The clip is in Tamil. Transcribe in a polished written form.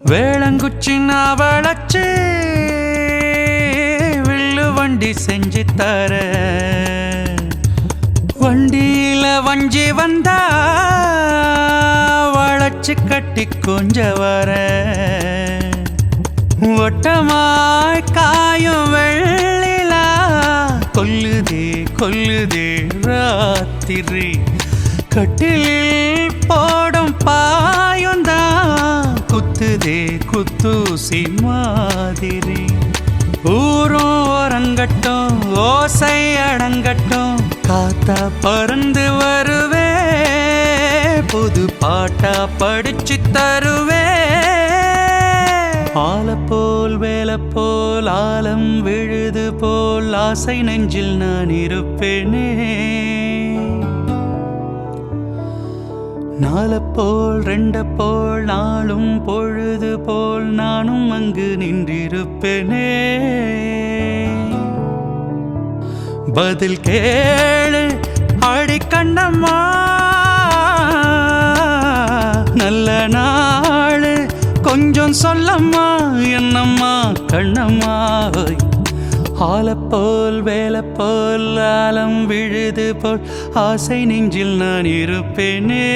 வேளங்குச்சி நாவளச்சு வில்லு வண்டி செஞ்சு தர வண்டியில வஞ்சி வந்தா வளைச்சு கட்டி கொஞ்ச வர ஒட்டமாய் காயும் வெள்ளிலா கொல்லுதே கொல்லுதே ராத்திரி கட்டிலில் போடும் பாயுந்தான் குத்துதே குத்தூசி மாதிரி ஊரும் ஓரங்கட்டும் ஓசை அடங்கட்டும் காத்தா பறந்து வருவே புது பாட்டா படிச்சு தருவே ஆல போல் வேலை போல் ஆலம் விழுது போல் ஆசை நெஞ்சில் நான் இருப்பேனே நாலப்போல் ரெண்டப்போல் நாளும் பொழுது போல் நானும் அங்கு நின்றிருப்பேனே பதில் கேளு அடி கண்ணம்மா நல்ல நாளு கொஞ்சம் சொல்லம்மா என்னம்மா கண்ணம்மா ஆலப்போல் வேலை போல் ஆலம் விழுது போல் ஆசை நெஞ்சில் நான் இருப்பேனே